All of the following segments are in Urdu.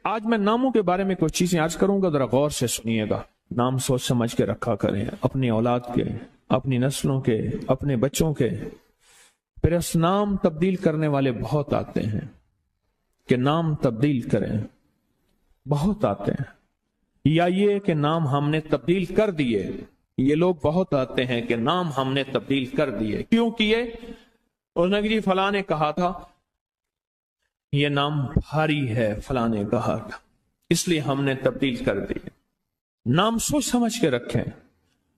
آج میں ناموں کے بارے میں کچھ چیزیں عرض کروں گا، ذرا غور سے سنیے گا۔ نام سوچ سمجھ کے رکھا کریں، اپنی اولاد کے، اپنی نسلوں کے، اپنے بچوں کے۔ پھر اس نام تبدیل کرنے والے بہت آتے ہیں کہ نام تبدیل کریں، بہت آتے ہیں۔ یا یہ کہ نام ہم نے تبدیل کر دیے، یہ لوگ بہت آتے ہیں کہ نام ہم نے تبدیل کر دیے۔ کیوں کیے؟ اس نے جی فلاں نے کہا تھا یہ نام بھاری ہے، فلاں نے کہا تھا، اس لیے ہم نے تبدیل کر دیے۔ نام سوچ سمجھ کے رکھیں،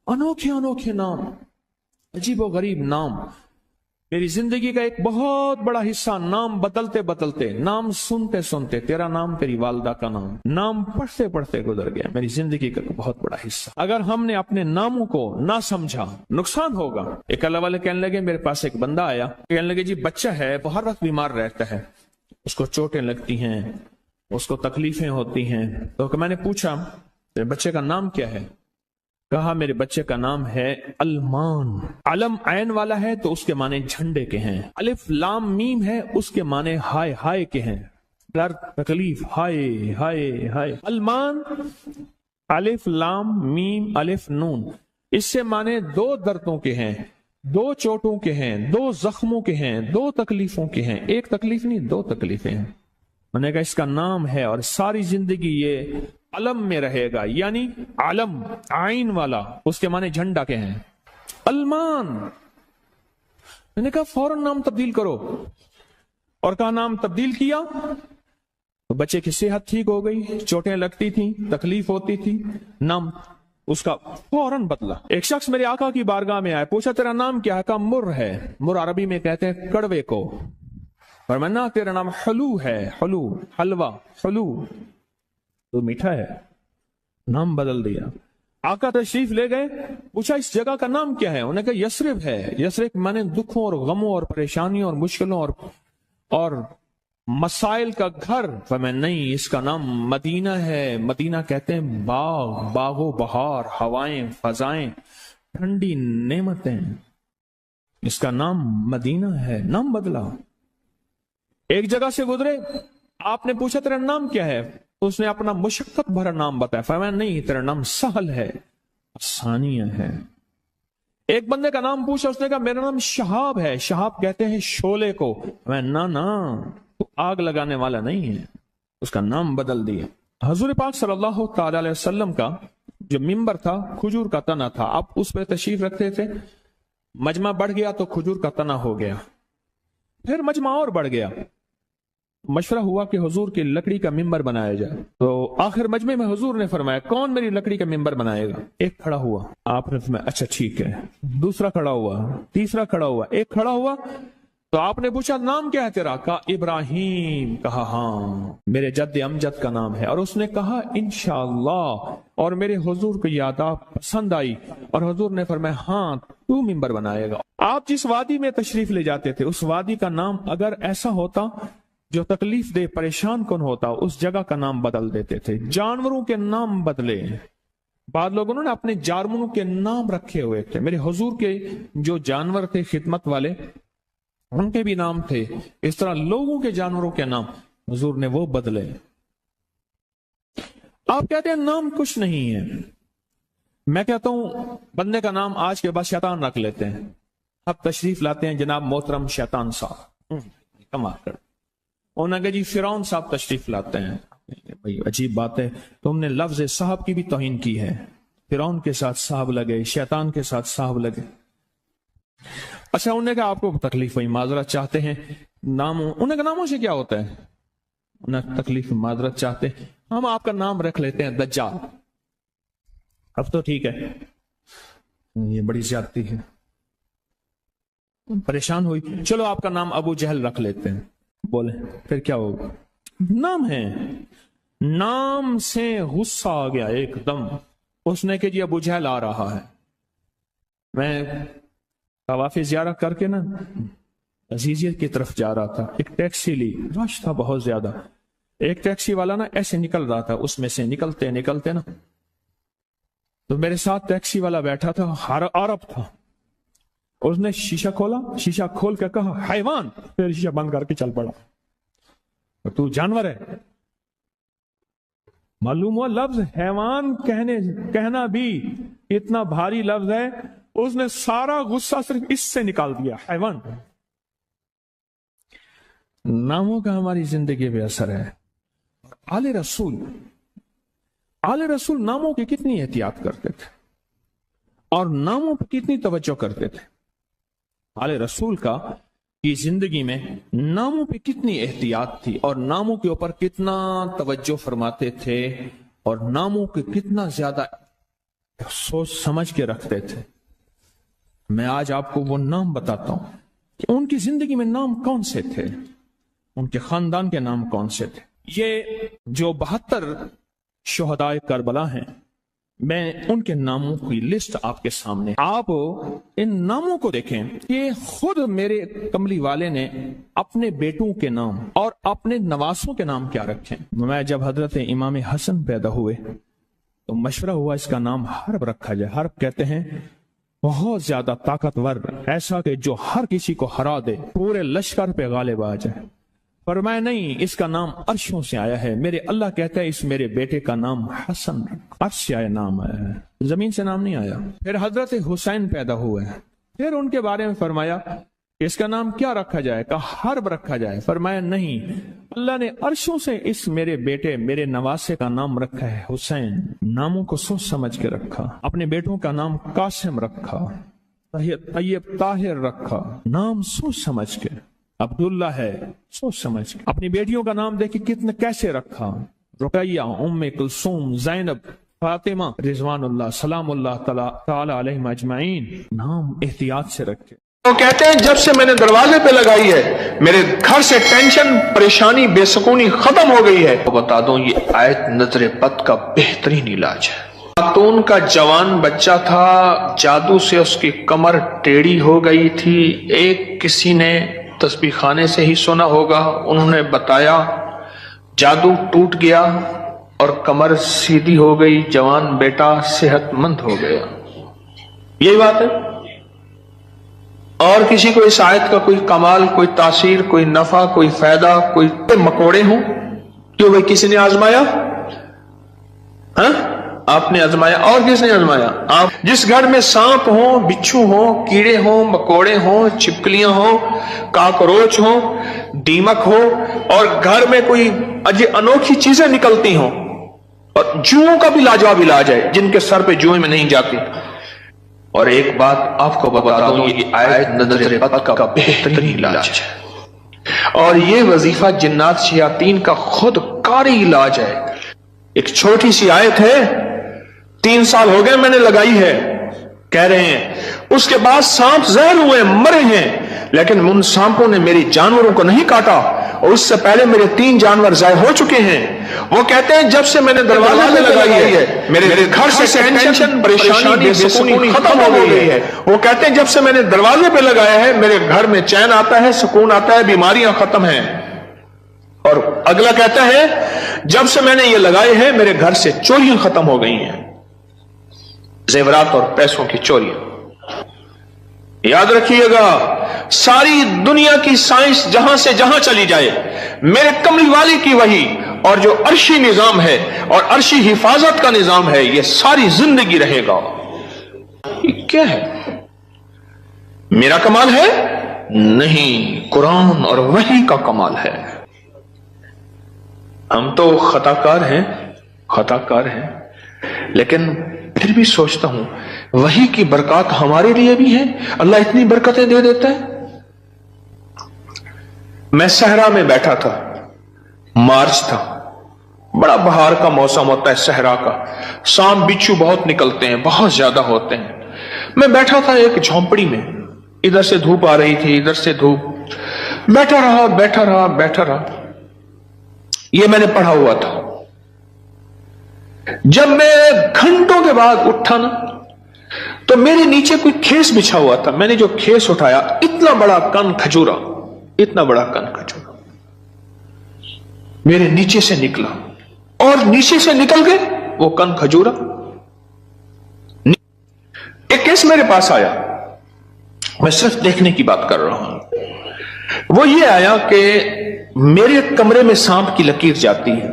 انوکھے انوکھے نام، عجیب و غریب نام۔ میری زندگی کا ایک بہت بڑا حصہ نام بدلتے بدلتے، نام سنتے سنتے، تیرا نام تیری والدہ کا نام پڑھتے پڑھتے گزر گیا۔ میری زندگی کا بہت بڑا حصہ۔ اگر ہم نے اپنے ناموں کو نہ سمجھا، نقصان ہوگا۔ ایک اللہ والے کہنے لگے، میرے پاس ایک بندہ آیا، کہنے لگے جی بچہ ہے، وہ ہر وقت بیمار رہتا ہے، اس کو چوٹیں لگتی ہیں، اس کو تکلیفیں ہوتی ہیں۔ تو میں نے پوچھا تیرے بچے کا نام کیا ہے؟ کہا میرے بچے کا نام ہے المان۔ علم عین والا ہے تو اس کے معنی جھنڈے کے ہیں، الف لام میم ہے اس کے معنی ہائے ہائے کے ہیں، درد تکلیف، ہائے ہائے ہائے۔ المان، الف لام میم الف نون، اس سے معنی دو دردوں کے ہیں، دو چوٹوں کے ہیں، دو زخموں کے ہیں، دو تکلیفوں کے ہیں۔ ایک تکلیف نہیں، دو تکلیفیں ہیں۔ میں نے کہا اس کا نام ہے اور ساری زندگی یہ علم میں رہے گا، یعنی علم عین والا، اس کے معنی جھنڈا کے ہیں، المان۔ میں نے کہا فوراً نام تبدیل کرو، اور کہا نام تبدیل کیا تو بچے کی صحت ٹھیک ہو گئی، چوٹیں لگتی تھیں، تکلیف ہوتی تھی، نام اس کا فوراً بدلا۔ ایک شخص میرے آقا کی بارگاہ میں آیا، پوچھا تیرا نام کیا ہے؟ کہا مر ہے۔ مر عربی میں کہتے ہیں کڑوے کو، فرمایا تیرا نام حلو ہے، حلو، حلوہ، حلو تو میٹھا ہے۔ نام بدل دیا۔ آقا تشریف لے گئے، پوچھا اس جگہ کا نام کیا ہے؟ انہوں نے کہا یثرب ہے۔ یثرب مانے دکھوں اور غموں اور پریشانیوں اور مشکلوں اور مسائل کا گھر۔ فرمایا نہیں، اس کا نام مدینہ ہے۔ مدینہ کہتے ہیں باغ، باغ و بہار، ہوائیں، فضائیں، ٹھنڈی نعمتیں، اس کا نام مدینہ ہے۔ نام بدلا۔ ایک جگہ سے گزرے، آپ نے پوچھا تیرا نام کیا ہے؟ اس نے اپنا مشقت بھرا نام بتایا۔ فرمایا نہیں، تیرا نام سہل ہے، آسانیہ ہے۔ ایک بندے کا نام پوچھا، اس نے کہا میرا نام شہاب ہے۔ شہاب کہتے ہیں شعلے کو۔ نہ تو آگ لگانے والا نہیں ہے، اس کا نام بدل دیا۔ حضور پاک صلی اللہ تعالی علیہ وسلم کا جو ممبر تھا کھجور کا تنا تھا، اب اس پہ تشریف رکھتے تھے، مجمع بڑھ گیا تو کھجور کا تنا ہو گیا، پھر مجمع اور بڑھ گیا، مشورہ ہوا کہ حضور کی لکڑی کا ممبر بنایا جائے۔ تو آخر مجمع میں حضور نے فرمایا کون میری لکڑی کا ممبر بنائے گا؟ ایک کھڑا ہوا، آپ نے فرمایا اچھا ٹھیک ہے۔ دوسرا کھڑا ہوا، تیسرا کھڑا ہوا، ایک کھڑا ہوا تو آپ نے پوچھا نام کیا ہے تیرا؟ کہا ابراہیم۔ کہا ہاں میرے جد امجد کا نام ہے۔ اور اس نے کہا انشاءاللہ، اور میرے حضور کو یاد پسند آئی اور حضور نے فرمایا ہاں تو ممبر بنائے گا۔ آپ جس وادی میں تشریف لے جاتے تھے اس وادی کا نام اگر ایسا ہوتا جو تکلیف دے، پریشان کن ہوتا، اس جگہ کا نام بدل دیتے تھے۔ جانوروں کے نام بدلے، بعض لوگوں نے اپنے جانوروں کے نام رکھے ہوئے تھے۔ میرے حضور کے جو جانور تھے خدمت والے، ان کے بھی نام تھے، اس طرح لوگوں کے جانوروں کے نام حضور نے وہ بدلے۔ آپ کہتے ہیں نام کچھ نہیں ہے، میں کہتا ہوں بندے کا نام آج کے بعد شیطان رکھ لیتے ہیں۔ اب تشریف لاتے ہیں جناب محترم شیطان صاحب، کمال کر۔ انہوں نے کہا جی فرعون صاحب تشریف لاتے ہیں۔ بھئی عجیب بات ہے، تم نے لفظ صاحب کی بھی توہین کی ہے۔ فرعون کے ساتھ صاحب لگے، شیطان کے ساتھ صاحب لگے۔ اچھا انہوں نے کہا آپ کو تکلیف ہوئی، معذرت چاہتے ہیں، ناموں انہوں نے کہا ناموں سے کیا ہوتا ہے؟ انہوں نے تکلیف معذرت چاہتے ہیں، ہم آپ کا نام رکھ لیتے ہیں دجال۔ اب تو ٹھیک ہے، یہ بڑی زیادتی ہے، پریشان ہوئی، چلو آپ کا نام ابو جہل رکھ لیتے ہیں۔ بولے پھر کیا ہوگا؟ نام ہے، نام سے غصہ آ گیا ایک دم، اس نے کہ جی ابو جہل آ رہا ہے۔ میں طواف زیارت کر کے نا عزیزیت کی طرف جا رہا تھا، ایک ٹیکسی لی، رش تھا بہت زیادہ، ایک ٹیکسی والا نا ایسے نکل رہا تھا، اس میں سے نکلتے نکلتے نا تو میرے ساتھ ٹیکسی والا بیٹھا تھا، عرب تھا، اس نے شیشہ کھولا، شیشہ کھول کے کہا حیوان، پھر شیشہ بند کر کے چل پڑا، تو جانور ہے۔ معلوم ہوا لفظ حیوان کہنا بھی اتنا بھاری لفظ ہے، اس نے سارا غصہ صرف اس سے نکال دیا، حیوان۔ ناموں کا ہماری زندگی پہ اثر ہے۔ آل رسول ناموں کی کتنی احتیاط کرتے تھے اور ناموں پہ کتنی توجہ کرتے تھے۔ آل رسول کی زندگی میں ناموں پہ کتنی احتیاط تھی اور ناموں کے اوپر کتنا توجہ فرماتے تھے اور ناموں کے کتنا زیادہ سوچ سمجھ کے رکھتے تھے۔ میں آج آپ کو وہ نام بتاتا ہوں کہ ان کی زندگی میں نام کون سے تھے، ان کے خاندان کے نام کون سے تھے۔ یہ جو 72 شہدائے کربلا ہیں، میں ان کے ناموں کی لسٹ آپ کے سامنے، آپ ان ناموں کو دیکھیں کہ خود میرے کملی والے نے اپنے بیٹوں کے نام اور اپنے نواسوں کے نام کیا رکھیں۔ میں جب حضرت امام حسن پیدا ہوئے تو مشورہ ہوا اس کا نام حرب رکھا جائے۔ حرب کہتے ہیں بہت زیادہ طاقتور، ایسا کہ جو ہر کسی کو ہرا دے، پورے لشکر پہ غالب آ جائے۔ فرمایا نہیں، اس کا نام عرشوں سے آیا ہے، میرے اللہ کہتا ہے اس میرے بیٹے کا نام حسن، عرش سے آیا نام آیا ہے، زمین سے نام نہیں آیا۔ پھر حضرت حسین پیدا ہوئے، پھر ان کے بارے میں فرمایا کہ اس کا نام کیا رکھا جائے، کہا حرب رکھا جائے۔ فرمایا نہیں، اللہ نے عرشوں سے اس میرے بیٹے میرے نواسے کا نام رکھا ہے حسین۔ ناموں کو سوچ سمجھ کے رکھا۔ اپنے بیٹوں کا نام قاسم رکھا، طیب طاہر رکھا، نام سوچ سمجھ کے۔ عبداللہ ہے، سوچ سمجھ کے۔ اپنی بیٹیوں کا نام دیکھیں کتنے کیسے رکھا، رقیہ، ام کلثوم، زینب، فاطمہ رضوان اللہ سلام اللہ تعالی علیہم اجمعین، نام احتیاط سے رکھے۔ وہ کہتے ہیں جب سے میں نے دروازے پہ لگائی ہے میرے گھر سے ٹینشن، پریشانی، بے سکونی ختم ہو گئی ہے۔ بتا دوں یہ آیت نظر بد کا بہترین علاج ہے۔ خاتون کا جوان بچہ تھا، جادو سے اس کی کمر ٹیڑھی ہو گئی تھی۔ ایک کسی نے تسبیح خانے سے ہی سنا ہوگا، انہوں نے بتایا، جادو ٹوٹ گیا اور کمر سیدھی ہو گئی، جوان بیٹا صحت مند ہو گیا۔ یہی بات ہے۔ اور کسی کو اس آیت کا کوئی کمال، کوئی تاثیر، کوئی نفع، کوئی فائدہ، کوئی مکوڑے ہوں، کیوں بھائی کسی نے آزمایا؟ ہاں آپ نے آزمایا، اور کس نے آزمایا؟ آپ۔ جس گھر میں سانپ ہوں، بچھو ہوں، کیڑے ہوں، مکوڑے ہوں، چھپکلیاں ہوں، کاکروچ ہوں، دیمک ہو، اور گھر میں کوئی انوکھی چیزیں نکلتی ہوں، اور جوؤں کا بھی لاجواب علاج ہے، جن کے سر پہ جوئیں میں نہیں جاتی۔ اور ایک بات آپ کو بتا دوں، یہ آیت نظر بد کا بہترین علاج ہے، اور یہ وظیفہ جنات شیاطین کا خود کاری علاج ہے۔ ایک چھوٹی سی آیت ہے، 3 سال ہو گئے میں نے لگائی ہے، کہہ رہے ہیں اس کے بعد سانپ زہر ہوئے، مرے ہیں، لیکن ان سانپوں نے میری جانوروں کو نہیں کاٹا، اور اس سے پہلے میرے 3 جانور ضائع ہو چکے ہیں۔ وہ کہتے ہیں جب سے میں نے دروازے پہ لگائی ہے میرے گھر سے ٹینشن، پریشانی، بے سکونی ختم ہو گئی ہے۔ وہ کہتے ہیں جب سے میں نے دروازے پہ لگایا ہے میرے گھر میں چین آتا ہے، سکون آتا ہے، بیماریاں ختم ہیں۔ اور اگلا کہتا ہے جب سے میں نے یہ لگائے ہیں میرے گھر سے چوریاں ختم ہو گئی ہیں، زیورات اور پیسوں کی چوریاں۔ یاد رکھیے گا، ساری دنیا کی سائنس جہاں سے جہاں چلی جائے، میرے کملی والی کی وحی اور جو عرشی نظام ہے اور عرشی حفاظت کا نظام ہے، یہ ساری زندگی رہے گا۔ یہ کیا ہے؟ میرا کمال ہے؟ نہیں، قرآن اور وحی کا کمال ہے۔ ہم تو خطا کار ہیں، لیکن پھر بھی سوچتا ہوں وحی کی برکات ہمارے لیے بھی ہے، اللہ اتنی برکتیں دے دیتا ہے۔ میں صحرا میں بیٹھا تھا، مارچ تھا، بڑا بہار کا موسم ہوتا ہے صحرا کا، سانپ بچھو بہت نکلتے ہیں، بہت زیادہ ہوتے ہیں۔ میں بیٹھا تھا ایک جھونپڑی میں، ادھر سے دھوپ آ رہی تھی، ادھر سے دھوپ، بیٹھا رہا۔ یہ میں نے پڑھا ہوا تھا۔ جب میں گھنٹوں کے بعد اٹھا نا تو میرے نیچے کوئی کھیس بچھا ہوا تھا، میں نے جو کھیس اٹھایا، اتنا بڑا کن کھجورا میرے نیچے سے نکلا، اور نیچے سے نکل کے وہ کن کھجورا ایک کیس میرے پاس آیا۔ میں صرف دیکھنے کی بات کر رہا ہوں۔ وہ یہ آیا کہ میرے کمرے میں سانپ کی لکیر جاتی ہے،